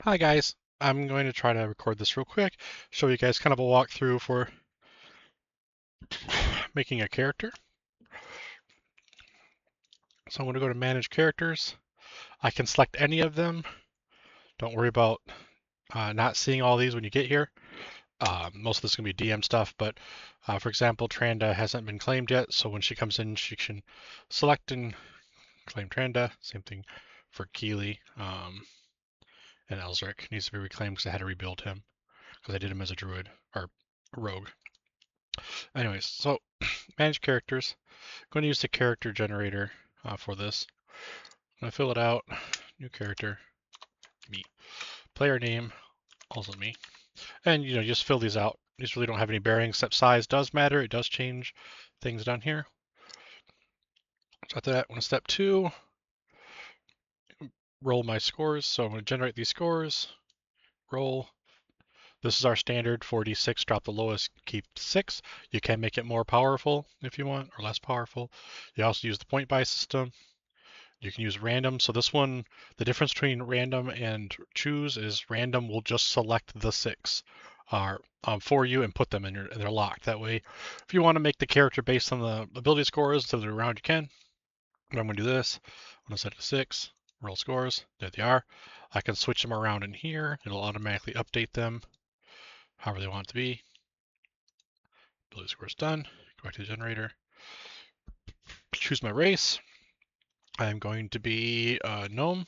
Hi guys, I'm going to try to record this real quick, show you guys kind of a walkthrough for making a character. So I'm going to go to Manage Characters. I can select any of them. Don't worry about not seeing all these when you get here. Most of this is going to be DM stuff, but for example, Tranda hasn't been claimed yet, so when she comes in, she can select and claim Tranda. Same thing for Keely, and Elzric needs to be reclaimed because I had to rebuild him because I did him as a druid or a rogue. Anyways, so manage characters. I'm going to use the character generator for this. I'm going to fill it out. New character, me. Player name, also me. And just fill these out. These really don't have any bearing except size does matter. It does change things down here. So after that, on step 2, roll my scores. So I'm going to generate these scores. Roll. This is our standard 4d6. Drop the lowest, keep 6. You can make it more powerful if you want, or less powerful. You also use the point buy system. You can use random. So this one, the difference between random and choose is random will just select the 6 for you and put them in they're locked. That way, if you want to make the character based on the ability scores instead of the round, you can. But I'm going to do this. I'm going to set it to 6. Roll scores. There they are. I can switch them around in here. It'll automatically update them however they want it to be. Ability scores done. Go back to the generator. Choose my race. I am going to be gnome.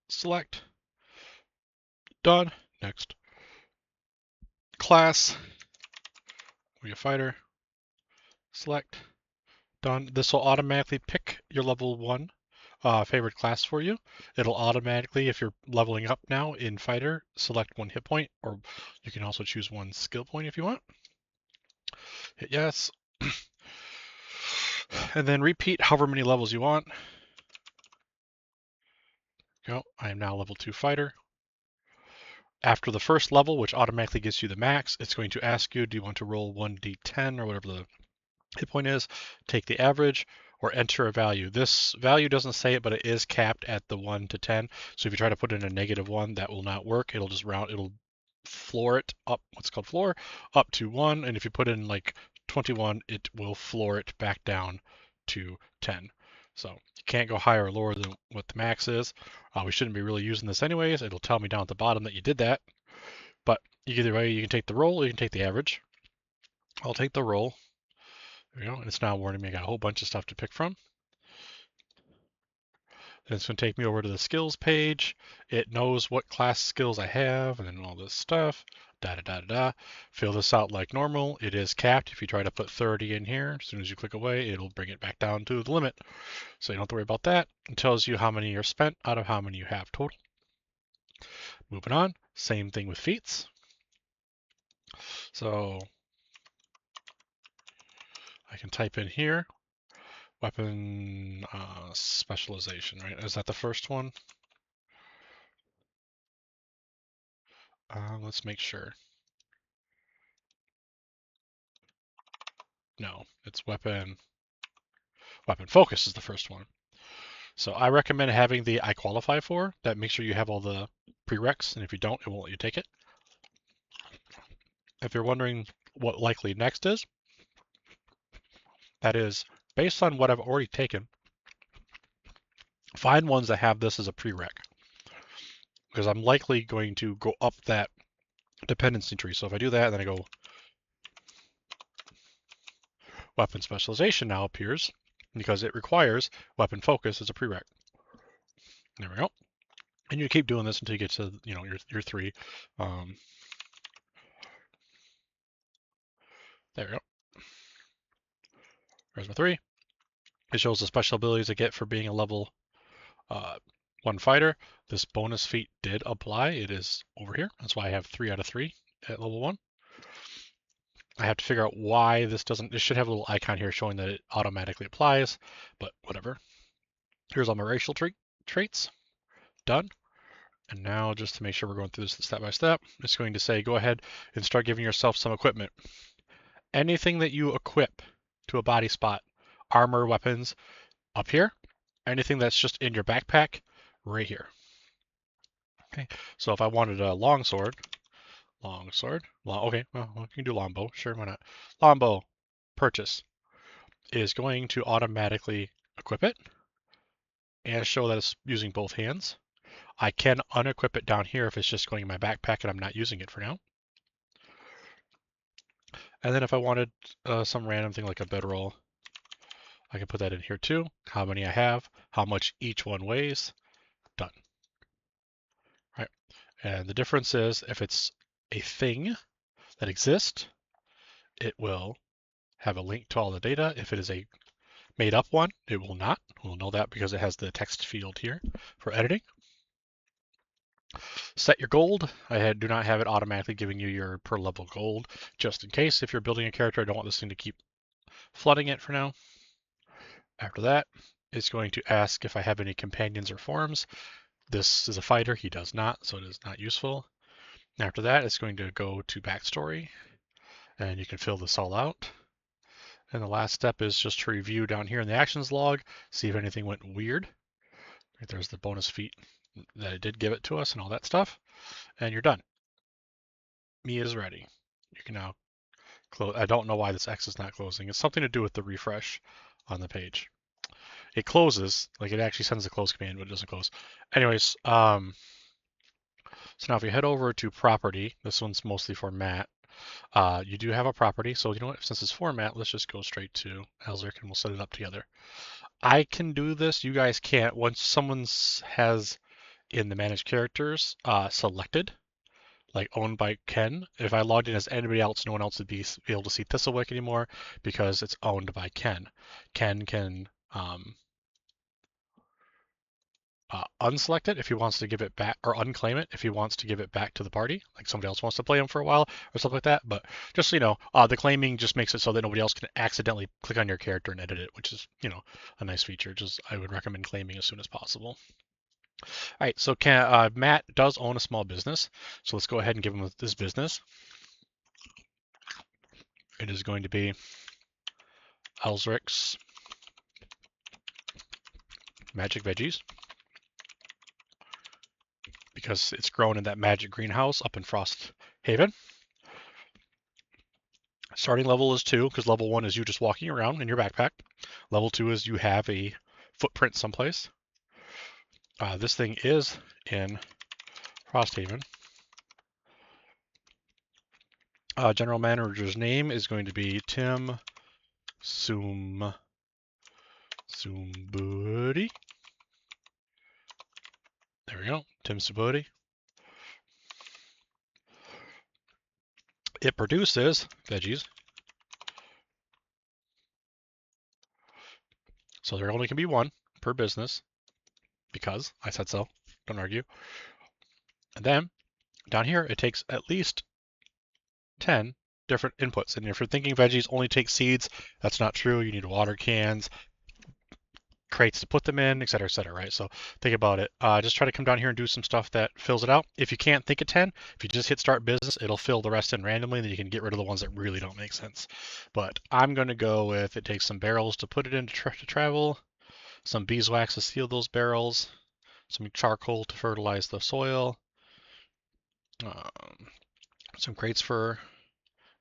Select. Done. Next. Class. We a fighter. Select. Done. This will automatically pick your level 1 favorite class for you. It'll automatically, if you're leveling up now in fighter, select 1 hit point, or you can also choose 1 skill point if you want. Hit yes. And then repeat however many levels you want. Go. I am now level 2 fighter. After the first level, which automatically gives you the max, it's going to ask you, do you want to roll 1d10 or whatever the hit point is, take the average, or enter a value. This value doesn't say it, but it is capped at the 1 to 10. So if you try to put in a -1, that will not work. It'll just it'll floor it up, what's called floor, up to 1. And if you put in like 21, it will floor it back down to 10. So you can't go higher or lower than what the max is. We shouldn't be really using this anyways. It'll tell me down at the bottom that you did that. But either way, you can take the roll or you can take the average. I'll take the roll. There we go. And it's now warning me I got a whole bunch of stuff to pick from. Then it's going to take me over to the skills page. It knows what class skills I have and then all this stuff. Da da da da da. Fill this out like normal. It is capped. If you try to put 30 in here, as soon as you click away, it'll bring it back down to the limit. So you don't have to worry about that. It tells you how many are spent out of how many you have total. Moving on. Same thing with feats. So I can type in here weapon specialization, right? Is that the first one? Let's make sure. No, it's weapon focus is the first one. So I recommend having the I qualify for. That makes sure you have all the prereqs, and if you don't, it won't let you take it. If you're wondering what likely next is, that is based on what I've already taken. Find ones that have this as a prereq, because I'm likely going to go up that dependency tree. So if I do that, and then I go weapon specialization now appears because it requires weapon focus as a prereq. There we go. And you keep doing this until you get to your 3. There we go. There's my 3. It shows the special abilities I get for being a level 1 fighter. This bonus feat did apply. It is over here. That's why I have 3 out of 3 at level 1. I have to figure out why this doesn't. This should have a little icon here showing that it automatically applies, but whatever. Here's all my racial traits. Done. And now, just to make sure we're going through this step by step, it's going to say go ahead and start giving yourself some equipment. Anything that you equip to a body spot, armor, weapons, up here. Anything that's just in your backpack, right here. Okay, so if I wanted a longsword, okay, well, we can do longbow, sure, why not? Longbow, purchase, is going to automatically equip it and show that it's using both hands. I can unequip it down here if it's just going in my backpack and I'm not using it for now. And then if I wanted some random thing like a bedroll, I can put that in here too. How many I have, how much each one weighs, done. Right. And the difference is if it's a thing that exists, it will have a link to all the data. If it is a made up one, it will not. We'll know that because it has the text field here for editing. Set your gold. I do not have it automatically giving you your per level gold, just in case if you're building a character, I don't want this thing to keep flooding it for now. After that, it's going to ask if I have any companions or forms. This is a fighter, he does not, so it is not useful. After that, it's going to go to backstory, and you can fill this all out. And the last step is just to review down here in the actions log, see if anything went weird. Right, there's the bonus feat that it did give it to us and all that stuff. And you're done. Me is ready. You can now close. I don't know why this X is not closing. It's something to do with the refresh on the page. It closes, like it actually sends a close command, but it doesn't close. Anyways, so now if you head over to property, this one's mostly for Matt. You do have a property, so you know what? Since it's for Matt, let's just go straight to Elzric and we'll set it up together. I can do this. You guys can't. Once someone's has in the managed characters selected, like owned by Ken, if I logged in as anybody else, no one else would be able to see Thistlewick anymore because it's owned by Ken. Ken can unselect it if he wants to give it back, or unclaim it if he wants to give it back to the party, like somebody else wants to play him for a while or something like that. But just so you know, the claiming just makes it so that nobody else can accidentally click on your character and edit it, which is, you know, a nice feature. Just I would recommend claiming as soon as possible. All right, so Matt does own a small business, so let's go ahead and give him this business. It is going to be Elzric's Magic Veggies, because it's grown in that magic greenhouse up in Frost Haven. Starting level is 2, because level 1 is you just walking around in your backpack. Level 2 is you have a footprint someplace. This thing is in Frosthaven. General Manager's name is going to be Tim Sumbudi. There we go, Tim Sumbudi. It produces veggies. So there only can be one per business, because I said so. Don't argue. And then down here, it takes at least 10 different inputs. And if you're thinking veggies only take seeds, that's not true. You need water cans, crates to put them in, etc., right? So think about it. Just try to come down here and do some stuff that fills it out. If you can't think of 10, if you just hit start business, it'll fill the rest in randomly, and then you can get rid of the ones that really don't make sense. But I'm going to go with it takes some barrels to put it in to travel, some beeswax to seal those barrels, some charcoal to fertilize the soil, some crates for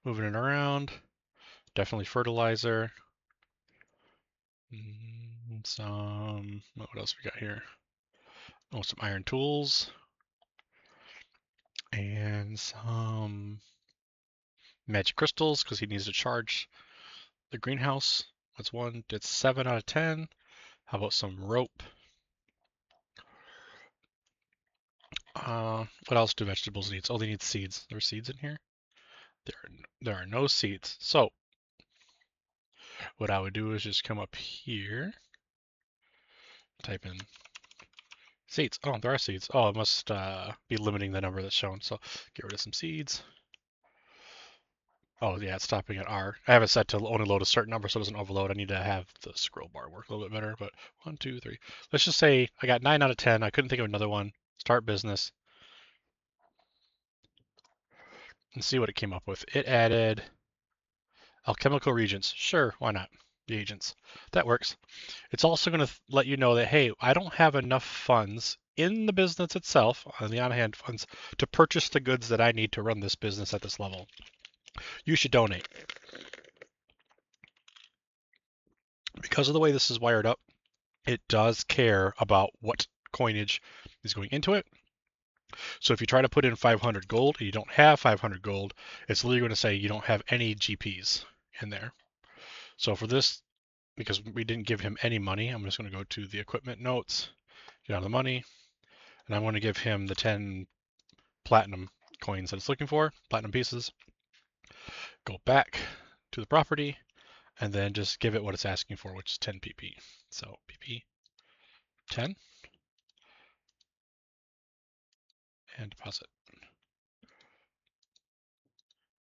moving it around, definitely fertilizer, some, what else we got here? Oh, some iron tools, and some magic crystals, because he needs to charge the greenhouse. That's one. It's 7 out of 10. How about some rope? What else do vegetables need? Oh, they need seeds. There are seeds in here? There are no seeds. So what I would do is just come up here, type in seeds. Oh, there are seeds. Oh, it must be limiting the number that's shown. So get rid of some seeds. Oh, yeah, it's stopping at R. I have it set to only load a certain number so it doesn't overload. I need to have the scroll bar work a little bit better, but 1, 2, 3. Let's just say I got 9 out of 10. I couldn't think of another one. Start business. And see what it came up with. It added alchemical reagents. Sure, why not? Reagents. That works. It's also going to let you know that, hey, I don't have enough funds in the business itself, on the on-hand funds, to purchase the goods that I need to run this business at this level, you should donate. Because of the way this is wired up, it does care about what coinage is going into it. So if you try to put in 500 gold and you don't have 500 gold, it's literally going to say you don't have any GPs in there. So for this, because we didn't give him any money, I'm just going to go to the equipment notes, get out of the money, and I'm going to give him the 10 platinum coins that it's looking for, platinum pieces. Go back to the property, and then just give it what it's asking for, which is 10 PP. So PP 10, and deposit.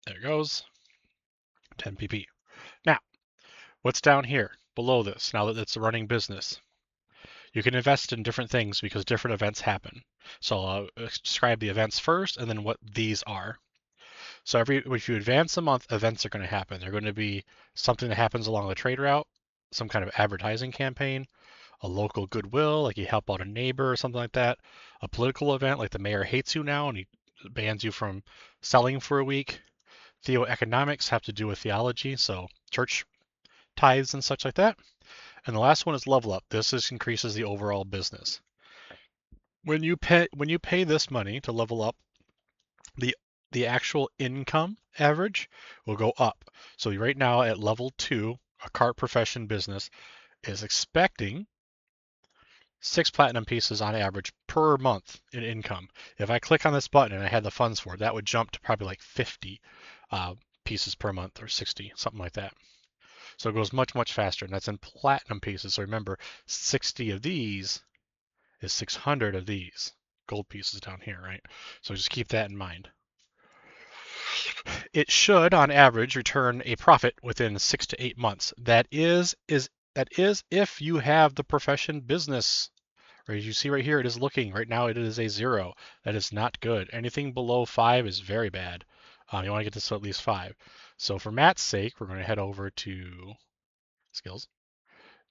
There it goes, 10 PP. Now, what's down here below this, now that it's a running business? You can invest in different things because different events happen. So I'll describe the events first and then what these are. So if you advance a month, events are going to happen. They're going to be something that happens along the trade route, some kind of advertising campaign, a local goodwill, like you help out a neighbor or something like that, a political event, like the mayor hates you now and he bans you from selling for a week. Theoeconomics have to do with theology, so church tithes and such like that. And the last one is level up. This increases the overall business. When you pay this money to level up, the the actual income average will go up. So right now at level 2, a cart profession business is expecting 6 platinum pieces on average per month in income. If I click on this button and I had the funds for it, that would jump to probably like 50 pieces per month or 60, something like that. So it goes much, much faster, and that's in platinum pieces. So remember, 60 of these is 600 of these gold pieces down here, right? So just keep that in mind. It should, on average, return a profit within 6 to 8 months. That is if you have the profession business. Or as you see right here, it is looking. Right now, it is a 0. That is not good. Anything below 5 is very bad. You want to get this to at least 5. So for Matt's sake, we're going to head over to skills.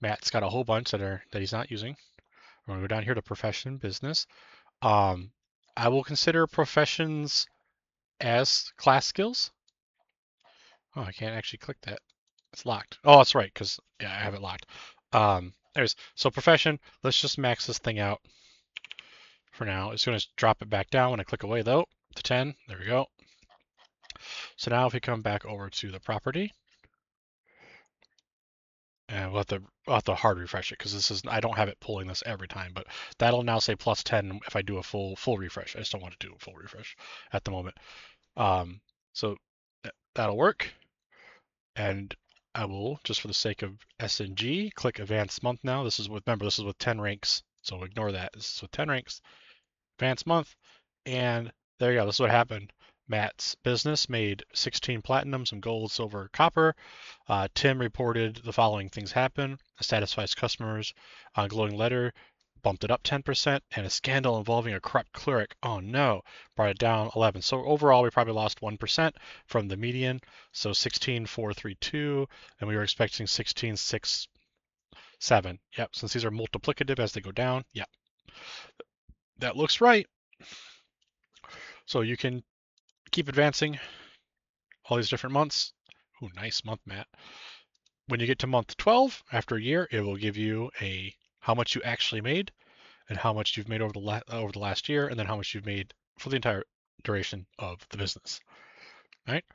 Matt's got a whole bunch that he's not using. We're going to go down here to profession business. I will consider professions as class skills. Oh, I can't actually click that. It's locked. Oh, that's right, because yeah, I have it locked. Anyways, so profession, let's just max this thing out for now. It's going to drop it back down when I click away though to 10. There we go. So now if we come back over to the property, and we'll have to hard refresh it because I don't have it pulling this every time, but that'll now say plus 10 if I do a full refresh. I just don't want to do a full refresh at the moment. So that'll work. And I will, just for the sake of SNG, click advanced month now. Remember, this is with 10 ranks, so ignore that. This is with 10 ranks, advanced month, and there you go. This is what happened. Matt's business made 16 platinum, some gold, silver, copper. Tim reported the following things happen: satisfies customers, glowing letter, bumped it up 10%, and a scandal involving a corrupt cleric. Oh no, brought it down 11. So overall, we probably lost 1% from the median. So 16,432, and we were expecting 16,607. Yep, since these are multiplicative as they go down. Yep, that looks right. So you can keep advancing all these different months. Ooh, nice month, Matt. When you get to month 12, after a year, it will give you how much you actually made and how much you've made over the last year, and then how much you've made for the entire duration of the business. All right.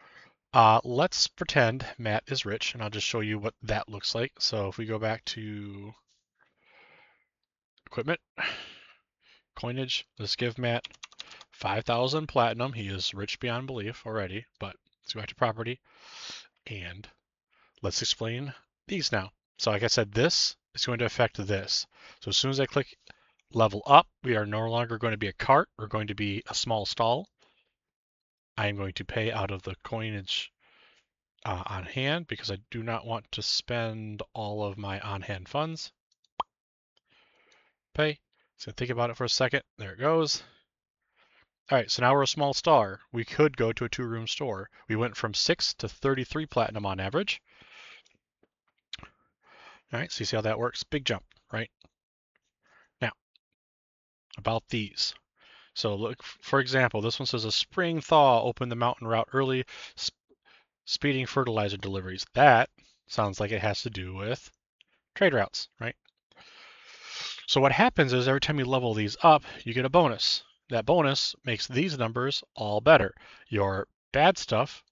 Let's pretend Matt is rich, and I'll just show you what that looks like. So if we go back to equipment, coinage, let's give Matt 5,000 platinum. He is rich beyond belief already, but let's go back to property, and let's explain these now. So like I said, this is going to affect this. So as soon as I click level up, we are no longer going to be a cart. We're going to be a small stall. I am going to pay out of the coinage on hand because I do not want to spend all of my on-hand funds. Pay. So think about it for a second. There it goes. All right, so now we're a small star. We could go to a 2-room store. We went from 6 to 33 platinum on average. All right, so you see how that works? Big jump, right? Now, about these. So look, for example, this one says a spring thaw opened the mountain route early, speeding fertilizer deliveries. That sounds like it has to do with trade routes, right? So what happens is every time you level these up, you get a bonus. That bonus makes these numbers all better. Your bad stuff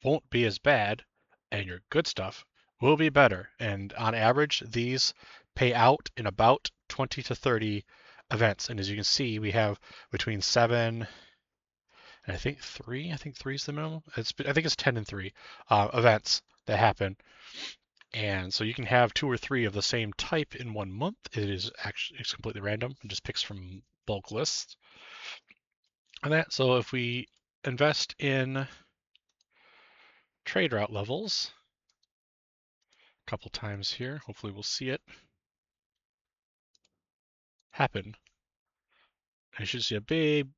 won't be as bad, and your good stuff will be better. And on average, these pay out in about 20 to 30 events. And as you can see, we have between 7 and I think 3. I think 3 is the minimum. I think it's 10 and 3 events that happen. And so you can have 2 or 3 of the same type in 1 month. It's completely random. It just picks from bulk lists. And that, so if we invest in trade route levels a couple times here, hopefully we'll see it happen. I should see a big,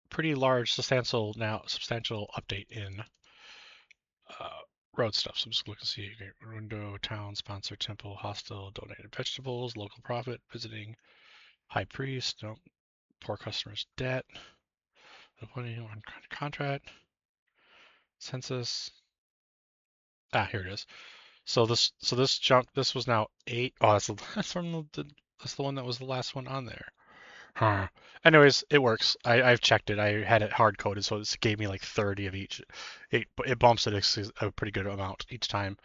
pretty large, substantial update in road stuff. So I'm just looking to see window, town, sponsor, temple, hostel, donated vegetables, local profit, visiting high priest, no, poor customers debt, appointing contract, census. Here it is. So this was now 8. Oh, that's from that's the one that was the last one on there. Huh. Anyways, it works. I've checked it. I had it hard coded, so it gave me like 30 of each. It bumps it a pretty good amount each time.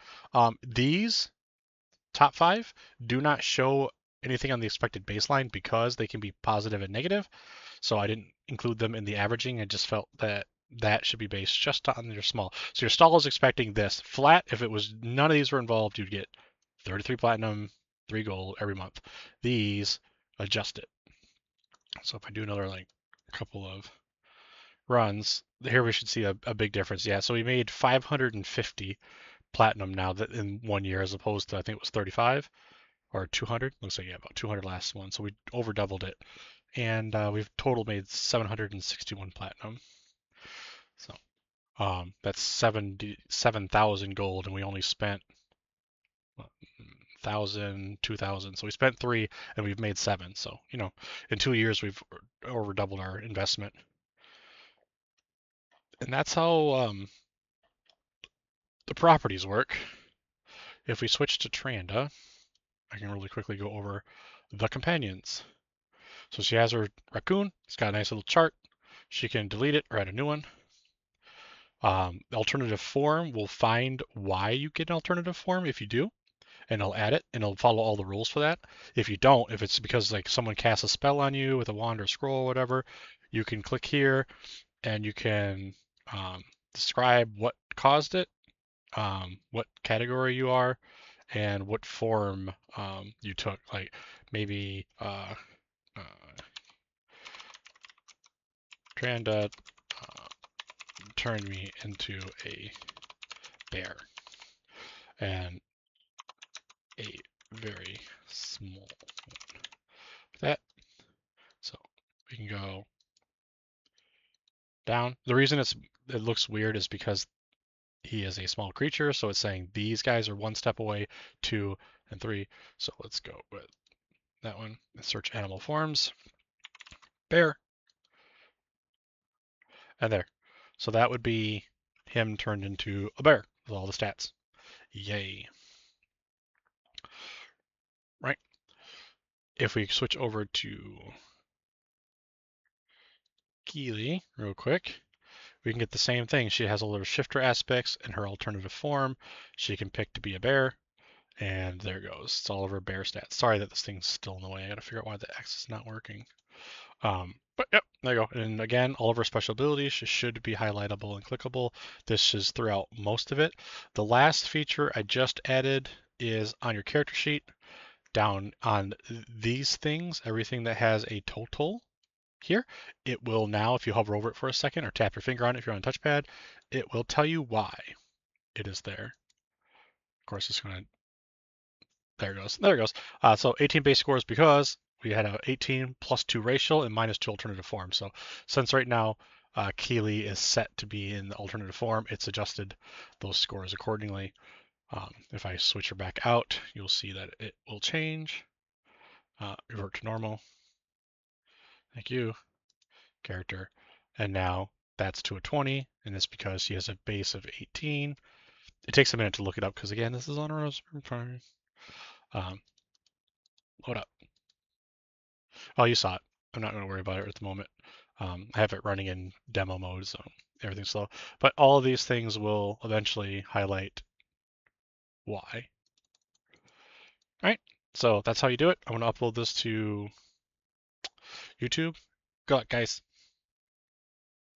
These top 5 do not show anything on the expected baseline because they can be positive and negative. So I didn't include them in the averaging. I just felt that that should be based just on your small. So your stall is expecting this flat. If it was none of these were involved, you'd get 33 platinum, 3 gold every month. These adjust it. So if I do another like couple of runs, here we should see a big difference. Yeah, so we made 550 platinum now that in 1 year as opposed to I think it was 35 or 200. Looks like yeah, about 200 last one. So we over doubled it, and we've total made 761 platinum. So that's 7,000 gold, and we only spent 1,000, 2,000. So we spent 3, and we've made 7. So in 2 years we've over doubled our investment. And that's how the properties work. If we switch to Tranda, I can really quickly go over the companions. So she has her raccoon. It's got a nice little chart. She can delete it or add a new one. The alternative form will find why you get an alternative form if you do, and it'll add it, and it'll follow all the rules for that. If you don't, if it's because like someone casts a spell on you with a wand or scroll or whatever, you can click here and you can describe what caused it, what category you are, and what form you took. Like maybe Tranda turned me into a bear, and a very small one. That. So we can go down. The reason it looks weird is because he is a small creature, so it's saying these guys are 1 step away, 2 and 3. So let's go with that one. Search animal forms, bear, and there. So that would be him turned into a bear with all the stats. Yay. Right. If we switch over to Keely real quick, we can get the same thing. She has all her shifter aspects in her alternative form. She can pick to be a bear. And there it goes. It's all of her bear stats. Sorry that this thing's still in the way. I gotta figure out why the X is not working. But yep, there you go. And again, all of our special abilities should be highlightable and clickable. This is throughout most of it. The last feature I just added is on your character sheet, down on these things, everything that has a total here, it will now, if you hover over it for a second or tap your finger on it if you're on a touchpad, it will tell you why it is there. Of course, it's going to there it goes. There it goes. So 18 base scores because we had a 18 plus 2 racial and minus 2 alternative form. So since right now Keely is set to be in the alternative form, it's adjusted those scores accordingly. If I switch her back out, you'll see that it will change, revert to normal, Thank you, character. And now that's to a 20, and it's because she has a base of 18. It takes a minute to look it up because, again, this is on Raspberry Pi. Load up. Oh, you saw it. I'm not going to worry about it at the moment. I have it running in demo mode, so everything's slow. But all of these things will eventually highlight why. All right, so that's how you do it. I'm going to upload this to YouTube. Good luck, guys.